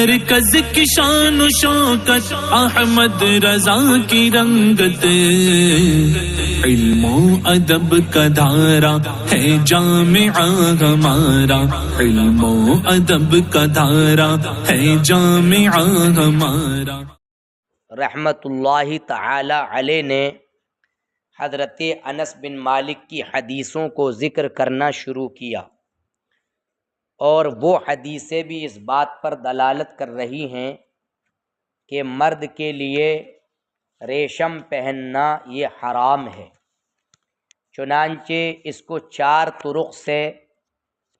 مرکز کی شان و شوکت احمد رضا کی رنگت، علم و ادب کا دھارا ہے جامعہ ہمارا، علم و ادب کا دھارا ہے جامعہ ہمارا۔ رحمت اللہ تعالی علیہ نے حضرت انس بن مالک کی حدیثوں کو ذکر کرنا شروع کیا، اور وہ حدیثیں بھی اس بات پر دلالت کر رہی ہیں کہ مرد کے لیے ریشم پہننا یہ حرام ہے۔ چنانچہ اس کو 4 طرق سے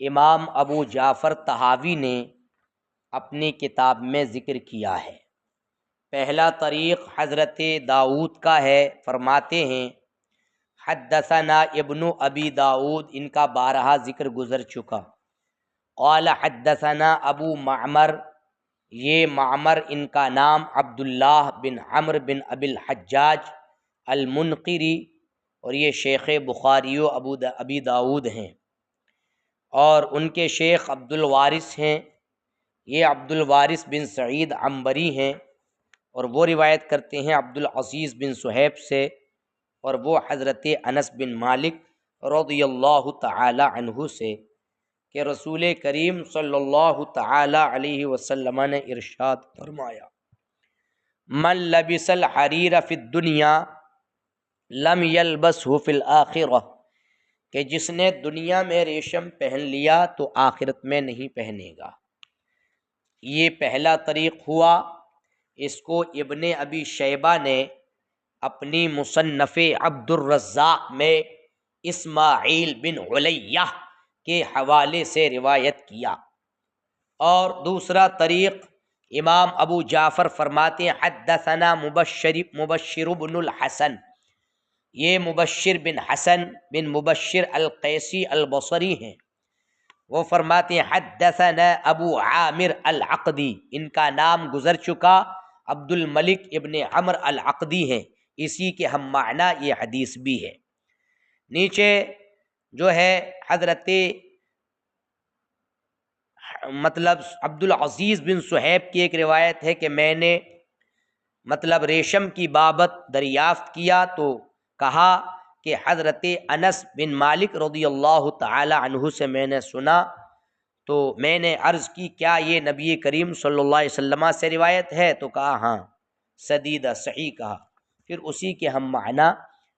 امام ابو جعفر طحاوی نے اپنی کتاب میں ذکر کیا ہے۔ پہلا طریق حضرت داؤد کا ہے، فرماتے ہیں حدثنا ابن ابی داؤد، ان کا بارہا ذکر گزر چکا۔ قال حدثنا ابو معمر، یہ معمر ان کا نام عبداللہ بن عمرو بن ابی الحجاج المنقری، اور یہ شیخ بخاری و ابی داؤد ہیں، اور ان کے شیخ عبد الوارث ہیں، یہ عبد الوارث بن سعید عنبری ہیں، اور وہ روایت کرتے ہیں عبد العزیز بن صہیب سے، اور وہ حضرت انس بن مالک رضی اللہ تعالی عنہ سے کہ رسول کریم صلی اللہ تعالی علیہ وسلم نے ارشاد فرمایا من لبس الحریر فی الدنیا لم یلبسہ فی الآخرہ، کہ جس نے دنیا میں ریشم پہن لیا تو آخرت میں نہیں پہنے گا۔ یہ پہلا طریق ہوا۔ اس کو ابن ابی شیبہ نے اپنی مصنف عبد الرزاق میں اسماعیل بن علیہ کے حوالے سے روایت کیا۔ اور دوسرا طریق امام ابو جعفر فرماتے ہیں حدثنا مبشر بن الحسن، یہ مبشر بن حسن بن مبشر القیسی البصری ہیں، وہ فرماتے ہیں حدثنا ابو عامر العقدی، ان کا نام گزر چکا، عبد الملک ابن عمر العقدی ہیں، اسی کے ہم معنی یہ حدیث بھی ہے۔ نیچے جو ہے حضرت عبد العزیز بن صہیب کی ایک روایت ہے کہ میں نے ریشم کی بابت دریافت کیا تو کہا کہ حضرت انس بن مالک رضی اللہ تعالی عنہ سے میں نے سنا، تو میں نے عرض کی کیا یہ نبی کریم صلی اللہ علیہ وسلم سے روایت ہے؟ تو کہا ہاں، سدیدہ صحیح کہا، پھر اسی کے ہم معنی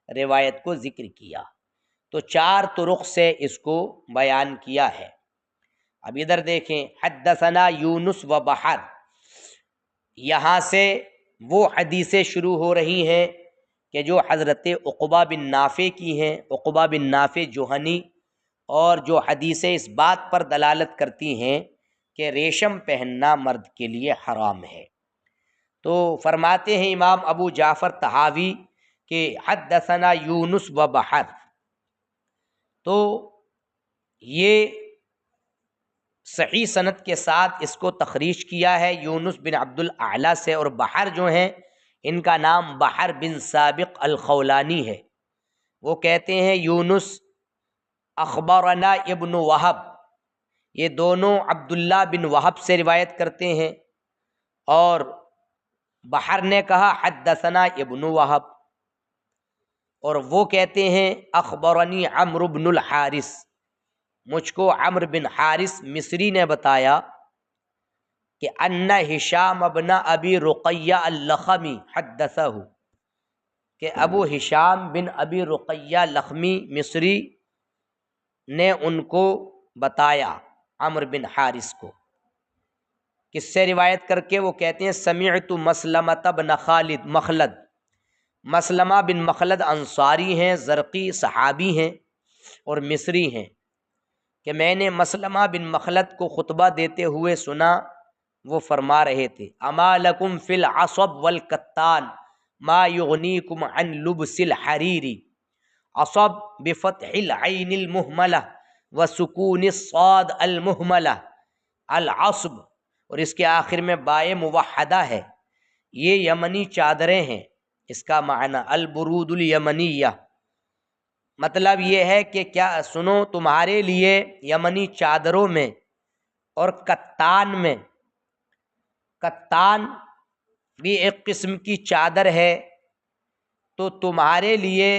روایت کو ذکر کیا۔ تو 4 طرق سے اس کو بیان کیا ہے۔ اب ادھر دیکھیں حدثنا یونس و بحر، یہاں سے وہ حدیثیں شروع ہو رہی ہیں کہ جو حضرت عقبہ بن نافع کی ہیں، عقبہ بن نافع جوہنی، اور جو حدیثیں اس بات پر دلالت کرتی ہیں کہ ریشم پہننا مرد کے لیے حرام ہے۔ تو فرماتے ہیں امام ابو جعفر طحاوی کہ حدثنا یونس و بحر، تو یہ صحیح سند کے ساتھ اس کو تخریج کیا ہے یونس بن عبد الاعلی سے، اور بحر جو ہیں ان کا نام بحر بن سابق الخولانی ہے۔ وہ کہتے ہیں یونس اخبرنا ابن وہب، یہ دونوں عبداللہ بن وہب سے روایت کرتے ہیں، اور بحر نے کہا حدثنا ابن وہب، اور وہ کہتے ہیں اخبرنی عمرو بن الحارث، مجھ کو عمرو بن حارث مصری نے بتایا کہ ان ہشام ابن ابی رقیہ اللخمی حدثہ، کہ ابو ہشام بن ابی رقیہ لخمی مصری نے ان کو بتایا عمرو بن حارث کو، کس سے روایت کر کے؟ وہ کہتے ہیں سمعت مسلمۃ بن خالد مخلد، مسلمہ بن مخلد انصاری ہیں، زرقی صحابی ہیں اور مصری ہیں، کہ میں نے مسلمہ بن مخلد کو خطبہ دیتے ہوئے سنا، وہ فرما رہے تھے اما لکم فی العصب والکتان ما یغنیکم عن لبس الحریر، عصب بفتح العین المہملہ وسکون الصاد المہملہ، العصب، اور اس کے آخر میں بائے موحدہ ہے، یہ یمنی چادریں ہیں، اس کا معنی البرود الیمنیہ، مطلب یہ ہے کہ کیا سنو تمہارے لیے یمنی چادروں میں اور کتان میں کتان بھی ایک قسم کی چادر ہے، تو تمہارے لیے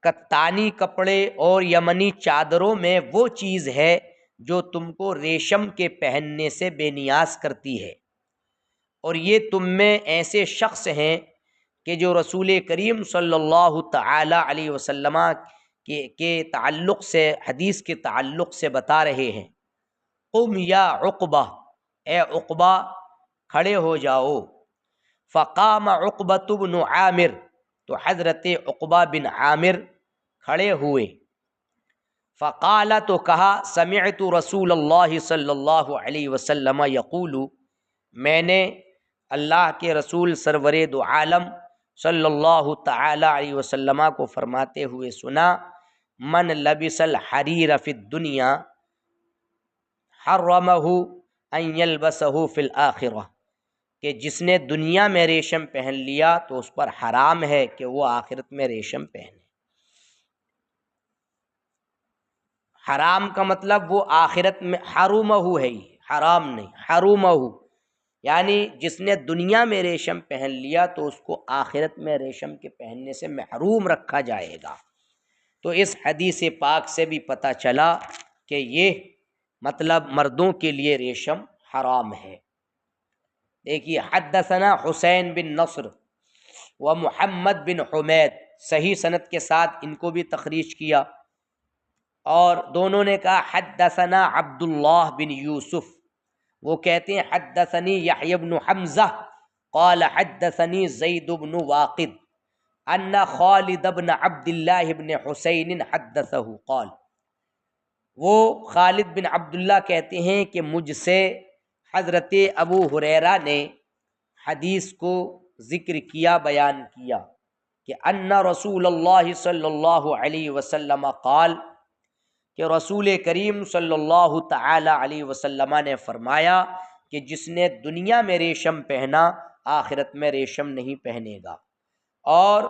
کتانی کپڑے اور یمنی چادروں میں وہ چیز ہے جو تم کو ریشم کے پہننے سے بے نیاز کرتی ہے۔ اور یہ تم میں ایسے شخص ہیں کہ جو رسول کریم صلی اللہ تعالی علیہ وسلم کے تعلق سے، حدیث کے تعلق سے بتا رہے ہیں، قم یا عقبہ، اے عقبہ کھڑے ہو جاؤ۔ فقام عقبۃ بن عامر، تو حضرت عقبہ بن عامر کھڑے ہوئے۔ فقال، تو کہا، سمعت رسول اللہ صلی اللہ علیہ وسلم یقول، میں نے اللہ کے رسول سرور دو عالم صلی اللہ تعالی علیہ وسلم کو فرماتے ہوئے سنا، من لبس الحریر فی الدنیا حرمہ ان یلبسہ فی الآخرہ، کہ جس نے دنیا میں ریشم پہن لیا تو اس پر حرام ہے کہ وہ آخرت میں ریشم پہنے۔ حرام کا مطلب وہ آخرت میں، حرمہ ہے، یہ حرام نہیں، حرمہ، یعنی جس نے دنیا میں ریشم پہن لیا تو اس کو آخرت میں ریشم کے پہننے سے محروم رکھا جائے گا۔ تو اس حدیث پاک سے بھی پتہ چلا کہ یہ مطلب مردوں کے لیے ریشم حرام ہے۔ دیکھیے، حدثنا حسین بن نصر و محمد بن حمید، صحیح سند کے ساتھ ان کو بھی تخریج کیا، اور دونوں نے کہا حدثنا عبداللہ بن یوسف، وہ کہتے ہیں حدثنی یحیی بن حمزہ قال حدثنی زید بن واقد ان خالد بن عبد اللہ بن حسین حدثہ قال، وہ خالد بن عبداللہ کہتے ہیں کہ مجھ سے حضرت ابو ہریرہ نے حدیث کو ذکر کیا، بیان کیا کہ ان رسول اللہ صلی اللہ علیہ وسلم قال، کہ رسول کریم صلی اللہ تعالی علیہ وسلم نے فرمایا کہ جس نے دنیا میں ریشم پہنا آخرت میں ریشم نہیں پہنے گا، اور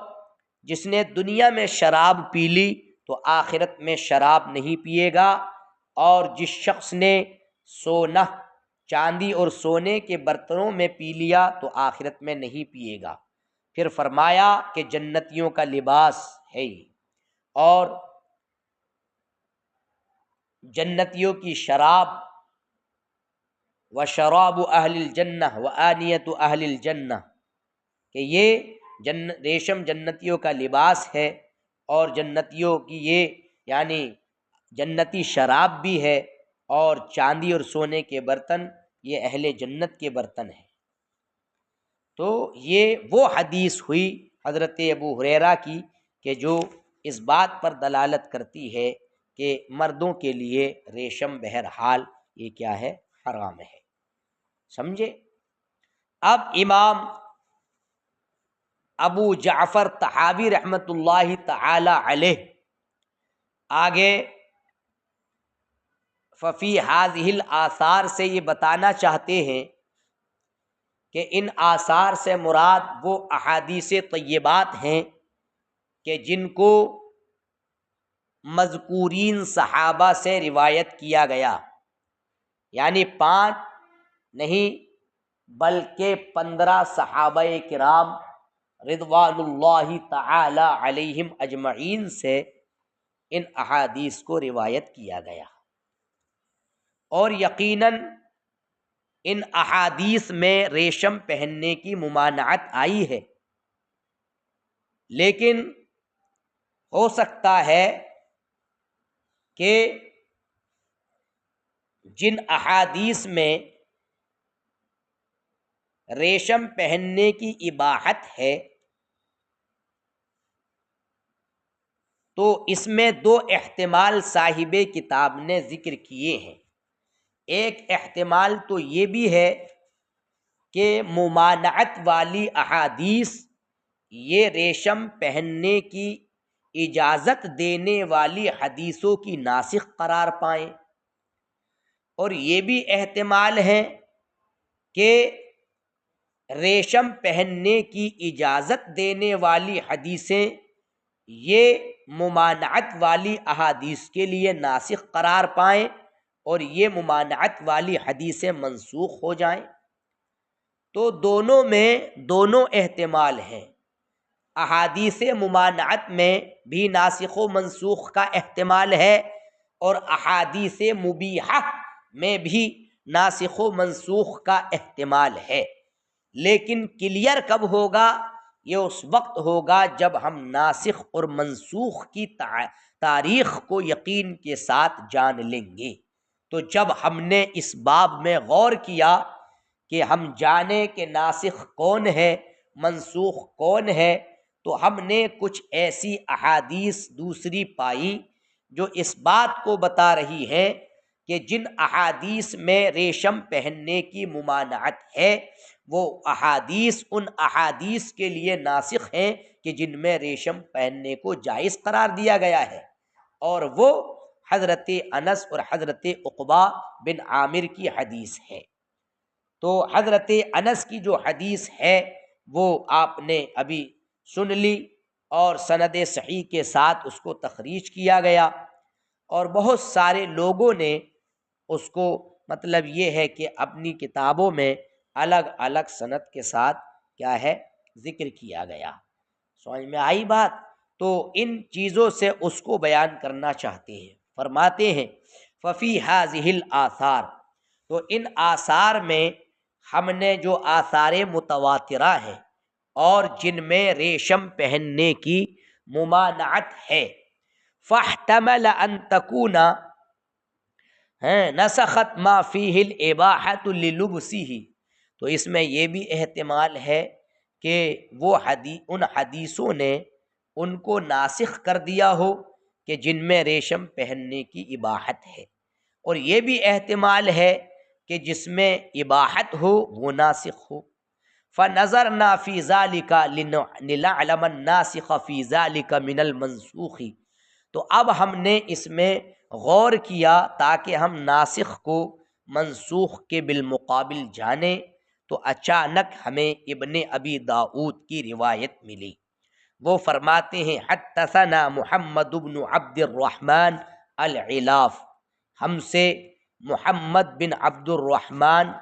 جس نے دنیا میں شراب پی لی تو آخرت میں شراب نہیں پیے گا، اور جس شخص نے سونا، چاندی اور سونے کے برتنوں میں پی لیا تو آخرت میں نہیں پیے گا۔ پھر فرمایا کہ جنتیوں کا لباس ہے یہ، اور جنتیوں کی شراب، وشراب اہل الجنہ وآنیۃ اہل الجنہ، کہ یہ ریشم جنتیوں کا لباس ہے، اور جنتیوں کی یہ یعنی جنتی شراب بھی ہے، اور چاندی اور سونے کے برتن یہ اہل جنت کے برتن ہیں۔ تو یہ وہ حدیث ہوئی حضرت ابو ہریرہ کی کہ جو اس بات پر دلالت کرتی ہے کہ مردوں کے لیے ریشم بہرحال یہ کیا ہے، حرام ہے۔ سمجھے؟ اب امام ابو جعفر طحاوی رحمۃ اللہ تعالی علیہ آگے ففی ہذہ الآثار سے یہ بتانا چاہتے ہیں کہ ان آثار سے مراد وہ احادیث طیبات ہیں کہ جن کو مذکورین صحابہ سے روایت کیا گیا، یعنی 5 نہیں بلکہ 15 صحابہ کرام رضوان اللہ تعالی علیہم اجمعین سے ان احادیث کو روایت کیا گیا، اور یقیناً ان احادیث میں ریشم پہننے کی ممانعت آئی ہے، لیکن ہو سکتا ہے کہ جن احادیث میں ریشم پہننے کی اباحت ہے تو اس میں 2 احتمال صاحب کتاب نے ذکر کیے ہیں۔ ایک احتمال تو یہ بھی ہے کہ ممانعت والی احادیث یہ ریشم پہننے کی اجازت دینے والی حدیثوں کی ناسخ قرار پائیں، اور یہ بھی احتمال ہے کہ ریشم پہننے کی اجازت دینے والی حدیثیں یہ ممانعت والی احادیث کے لیے ناسخ قرار پائیں اور یہ ممانعت والی حدیثیں منسوخ ہو جائیں۔ تو دونوں میں دونوں احتمال ہیں۔ احادیث ممانعت میں بھی ناسخ و منسوخ کا احتمال ہے، اور احادیث مبیحہ میں بھی ناسخ و منسوخ کا احتمال ہے، لیکن کلیئر کب ہوگا؟ یہ اس وقت ہوگا جب ہم ناسخ اور منسوخ کی تاریخ کو یقین کے ساتھ جان لیں گے۔ تو جب ہم نے اس باب میں غور کیا کہ ہم جانیں کہ ناسخ کون ہے، منسوخ کون ہے، تو ہم نے کچھ ایسی احادیث دوسری پائی جو اس بات کو بتا رہی ہے کہ جن احادیث میں ریشم پہننے کی ممانعت ہے، وہ احادیث ان احادیث کے لیے ناسخ ہیں کہ جن میں ریشم پہننے کو جائز قرار دیا گیا ہے، اور وہ حضرت انس اور حضرت عقبہ بن عامر کی حدیث ہے۔ تو حضرت انس کی جو حدیث ہے وہ آپ نے ابھی سن لی، اور سند صحیح کے ساتھ اس کو تخریج کیا گیا، اور بہت سارے لوگوں نے اس کو مطلب یہ ہے کہ اپنی کتابوں میں الگ الگ سند کے ساتھ کیا ہے ذکر کیا گیا۔ سمجھ میں آئی بات؟ تو ان چیزوں سے اس کو بیان کرنا چاہتے ہیں۔ فرماتے ہیں ففی ہذہ الآثار، تو ان آثار میں ہم نے جو آثار متواترہ ہیں اور جن میں ریشم پہننے کی ممانعت ہے، فاحتمل ان تکون نسخت ما فیہ الاباحۃ للبسہ، تو اس میں یہ بھی احتمال ہے کہ وہ ان حدیثوں نے ان کو ناسخ کر دیا ہو کہ جن میں ریشم پہننے کی اباحت ہے، اور یہ بھی احتمال ہے کہ جس میں اباحت ہو وہ ناسخ ہو۔ فنظرنا فی ذلک لنعلم الناسخ فی ذلک من المنسوخ، تو اب ہم نے اس میں غور کیا تاکہ ہم ناسخ کو منسوخ کے بالمقابل جانیں، تو اچانک ہمیں ابن ابی داؤد کی روایت ملی۔ وہ فرماتے ہیں حدثنا محمد بن عبد الرحمن العلاف، ہم سے محمد بن عبد الرحمن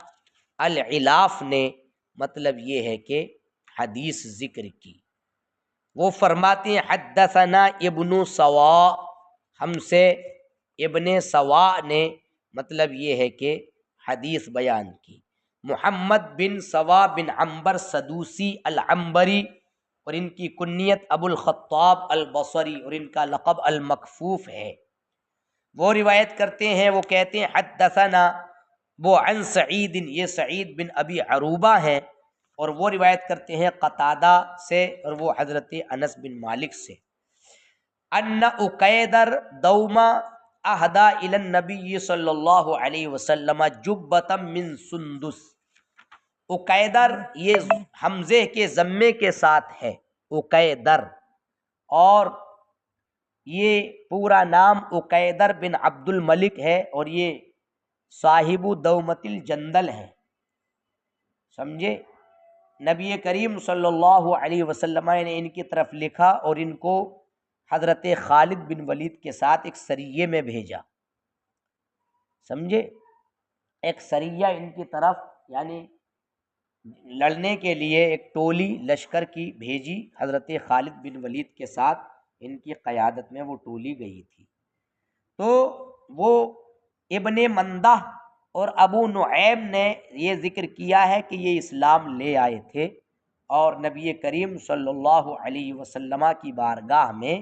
العلاف نے مطلب یہ ہے کہ حدیث ذکر کی۔ وہ فرماتے ہیں حدثنا ابن سوا، ہم سے ابن سوا نے مطلب یہ ہے کہ حدیث بیان کی۔ محمد بن سوا بن عنبر سدوسی العنبری، اور ان کی کنیت ابو الخطاب البصری، اور ان کا لقب المکفوف ہے۔ وہ روایت کرتے ہیں، وہ کہتے ہیں حدثنا، وہ عن سعید، یہ سعید بن ابی عروبہ ہیں، اور وہ روایت کرتے ہیں قتادہ سے، اور وہ حضرت انس بن مالک سے، ان اقیدر دوما اہدا الی النبی صلی اللہ علیہ وسلم جبۃ من سندس۔ اقیدر یہ حمزے کے ضمے کے ساتھ ہے، اقیدر، اور یہ پورا نام اقیدر بن عبد الملک ہے، اور یہ صاحب دومت الجندل ہیں، سمجھے؟ نبی کریم صلی اللہ علیہ وسلم نے ان کی طرف لکھا اور ان کو حضرت خالد بن ولید کے ساتھ ایک سریے میں بھیجا، سمجھے؟ ایک سریہ ان کی طرف یعنی لڑنے کے لیے ایک ٹولی لشکر کی بھیجی، حضرت خالد بن ولید کے ساتھ ان کی قیادت میں وہ ٹولی گئی تھی۔ تو وہ ابن مندہ اور ابو نعیم نے یہ ذکر کیا ہے کہ یہ اسلام لے آئے تھے، اور نبی کریم صلی اللہ علیہ وسلم کی بارگاہ میں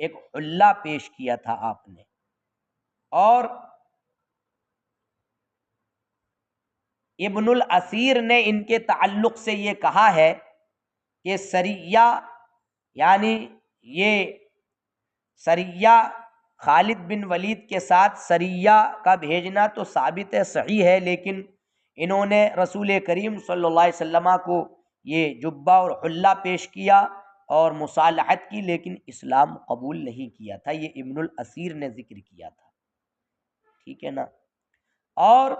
ایک حلہ پیش کیا تھا آپ نے، اور ابن الاثیر نے ان کے تعلق سے یہ کہا ہے کہ سریہ یعنی یہ سریہ خالد بن ولید کے ساتھ سریہ کا بھیجنا تو ثابت ہے، صحیح ہے، لیکن انہوں نے رسول کریم صلی اللہ علیہ وسلم کو یہ جبہ اور حلہ پیش کیا اور مصالحت کی، لیکن اسلام قبول نہیں کیا تھا۔ یہ ابن الاثیر نے ذکر کیا تھا، ٹھیک ہے نا؟ اور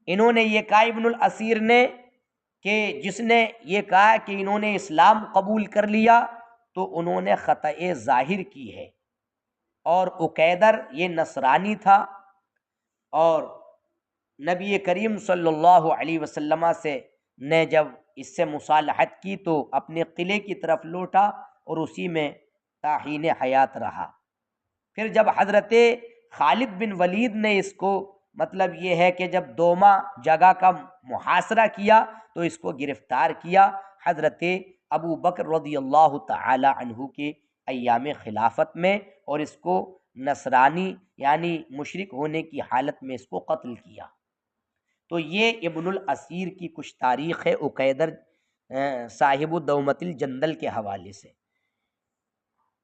انہوں نے یہ کہا ابن الاثیر نے کہ جس نے یہ کہا کہ انہوں نے اسلام قبول کر لیا تو انہوں نے خطأ ظاہر کی ہے، اور اقیدر یہ نصرانی تھا، اور نبی کریم صلی اللہ علیہ وسلم سے نے جب اس سے مصالحت کی تو اپنے قلعے کی طرف لوٹا اور اسی میں تاحین حیات رہا۔ پھر جب حضرت خالد بن ولید نے اس کو مطلب یہ ہے کہ جب دوما جگہ کا محاصرہ کیا تو اس کو گرفتار کیا حضرت ابو بکر رضی اللہ تعالی عنہ کے ایام خلافت میں، اور اس کو نصرانی یعنی مشرک ہونے کی حالت میں اس کو قتل کیا۔ تو یہ ابن الاسیر کی کچھ تاریخ ہے عقیدر صاحب دومت الجندل کے حوالے سے۔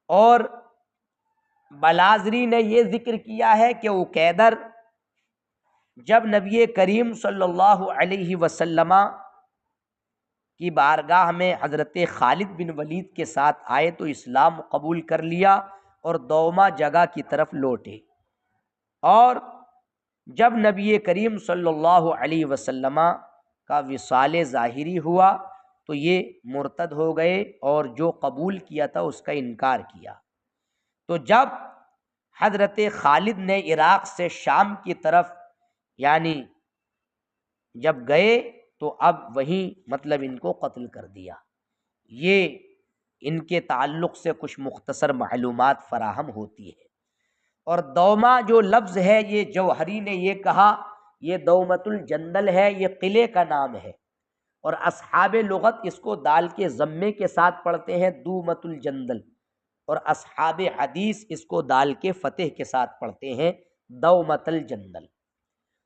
اور بلازری نے یہ ذکر کیا ہے کہ عقیدر جب نبی کریم صلی اللہ علیہ وسلم کی بارگاہ میں حضرت خالد بن ولید کے ساتھ آئے تو اسلام قبول کر لیا اور دوما جگہ کی طرف لوٹے، اور جب نبی کریم صلی اللہ علیہ وسلم کا وصال ظاہری ہوا تو یہ مرتد ہو گئے اور جو قبول کیا تھا اس کا انکار کیا۔ تو جب حضرت خالد نے عراق سے شام کی طرف یعنی جب گئے تو اب وہیں مطلب ان کو قتل کر دیا۔ یہ ان کے تعلق سے کچھ مختصر معلومات فراہم ہوتی ہے۔ اور دوما جو لفظ ہے یہ جوہری نے یہ کہا یہ دومت الجندل ہے، یہ قلعے کا نام ہے، اور اصحاب لغت اس کو دال کے ضمے کے ساتھ پڑھتے ہیں دومت الجندل، اور اصحاب حدیث اس کو دال کے فتح کے ساتھ پڑھتے ہیں دومت الجندل۔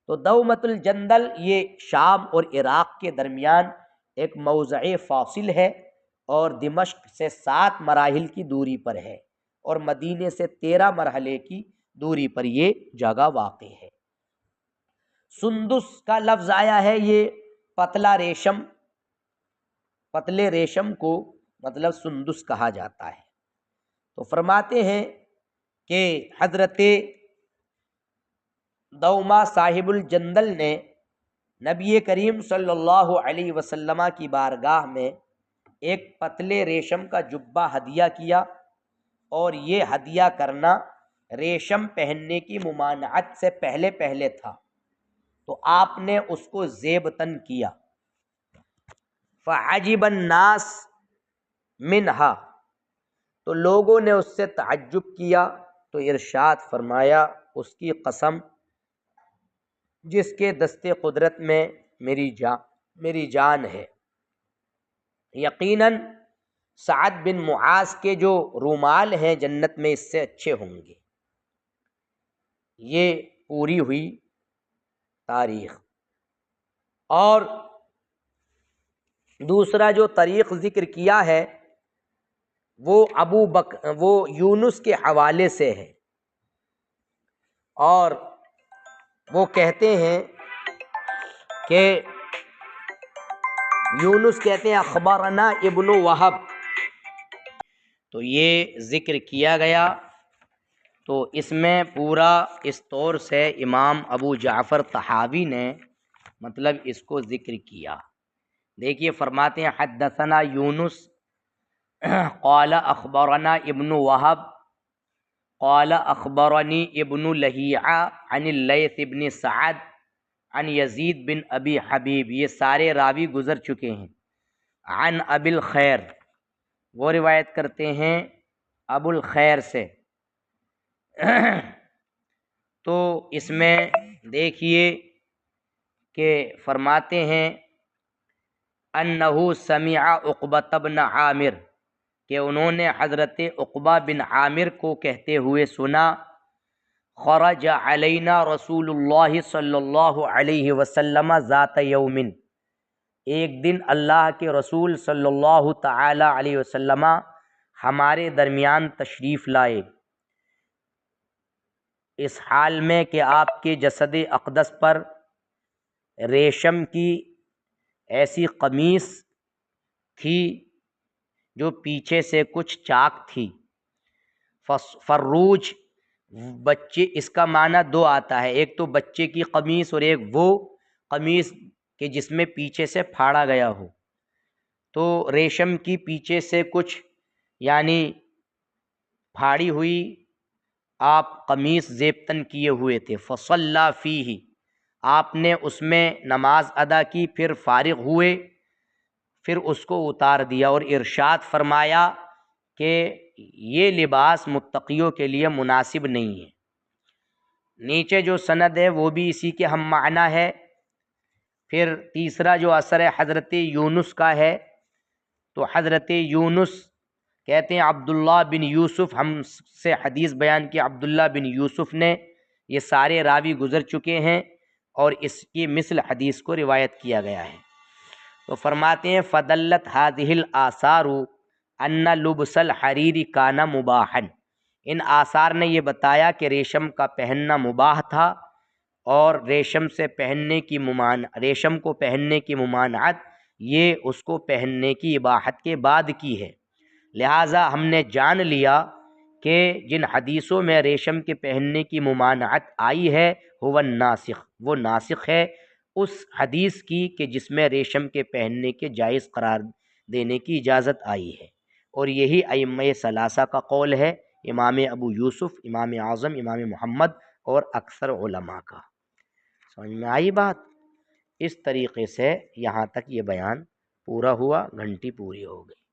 تو دومت الجندل یہ شام اور عراق کے درمیان ایک موضع فاصل ہے، اور دمشق سے 7 مراحل کی دوری پر ہے، اور مدینے سے 13 مرحلے کی دوری پر یہ جگہ واقع ہے۔ سندس کا لفظ آیا ہے، یہ پتلا ریشم، پتلے ریشم کو مطلب سندس کہا جاتا ہے۔ تو فرماتے ہیں کہ حضرت دوما صاحب الجندل نے نبی کریم صلی اللہ علیہ وسلم کی بارگاہ میں ایک پتلے ریشم کا جبہ ہدیہ کیا، اور یہ ہدیہ کرنا ریشم پہننے کی ممانعت سے پہلے تھا، تو آپ نے اس کو زیبتن کیا۔ فعجب الناس منہا، تو لوگوں نے اس سے تعجب کیا، تو ارشاد فرمایا اس کی قسم جس کے دست قدرت میں میری جان ہے، یقیناً سعد بن معاذ کے جو رومال ہیں جنت میں اس سے اچھے ہوں گے۔ یہ پوری ہوئی تاریخ۔ اور دوسرا جو طریق ذکر کیا ہے وہ یونس کے حوالے سے ہے، اور وہ کہتے ہیں کہ یونس کہتے ہیں اخبرنا ابن وہب، تو یہ ذکر کیا گیا۔ تو اس میں پورا اس طور سے امام ابو جعفر طحاوی نے مطلب اس کو ذکر کیا۔ دیکھیے فرماتے ہیں حدثنا یونس قال اخبرنا ابن وہب قال اخبرنی ابن لہیعہ عن اللیث بن سعد عن یزید بن ابی حبیب، یہ سارے راوی گزر چکے ہیں۔ عن ابی الخیر، وہ روایت کرتے ہیں ابو الخیر سے۔ تو اس میں دیکھیے کہ فرماتے ہیں انہو سمع عقبہ بن عامر، کہ انہوں نے حضرت عقبہ بن عامر کو کہتے ہوئے سنا خرج علینا رسول اللہ صلی اللہ علیہ وسلم ذات یوم، ایک دن اللہ کے رسول صلی اللہ تعالی علیہ وسلم ہمارے درمیان تشریف لائے، اس حال میں کہ آپ کے جسد اقدس پر ریشم کی ایسی قمیص تھی جو پیچھے سے کچھ چاک تھی۔ فروج بچے، اس کا معنی دو آتا ہے، ایک تو بچے کی قمیص اور ایک وہ قمیص کہ جس میں پیچھے سے پھاڑا گیا ہو۔ تو ریشم کی پیچھے سے کچھ یعنی پھاڑی ہوئی آپ قمیص زیبتن کیے ہوئے تھے۔ فصلی فیہ، آپ نے اس میں نماز ادا کی، پھر فارغ ہوئے پھر اس کو اتار دیا اور ارشاد فرمایا کہ یہ لباس متقیوں کے لیے مناسب نہیں ہے۔ نیچے جو سند ہے وہ بھی اسی کے ہم معنی ہے۔ پھر تیسرا جو اثر ہے حضرت یونس کا ہے، تو حضرت یونس کہتے ہیں عبداللہ بن یوسف، ہم سے حدیث بیان کی عبداللہ بن یوسف نے، یہ سارے راوی گزر چکے ہیں اور اس کی مثل حدیث کو روایت کیا گیا ہے۔ تو فرماتے ہیں فدلت هذه الآثار ان لبس الحریر کان مباحا، ان آثار نے یہ بتایا کہ ریشم کا پہننا مباح تھا، اور ریشم کو پہننے کی ممانعت یہ اس کو پہننے کی اباحت کے بعد کی ہے۔ لہٰذا ہم نے جان لیا کہ جن حدیثوں میں ریشم کے پہننے کی ممانعت آئی ہے وہ ناسخ ہے اس حدیث کی کہ جس میں ریشم کے پہننے کے جائز قرار دینے کی اجازت آئی ہے، اور یہی ائمہ ثلاثہ کا قول ہے، امام ابو یوسف، امام اعظم، امام محمد اور اکثر علماء کا۔ سمجھ میں آئی بات؟ اس طریقے سے یہاں تک یہ بیان پورا ہوا، گھنٹی پوری ہو گئی۔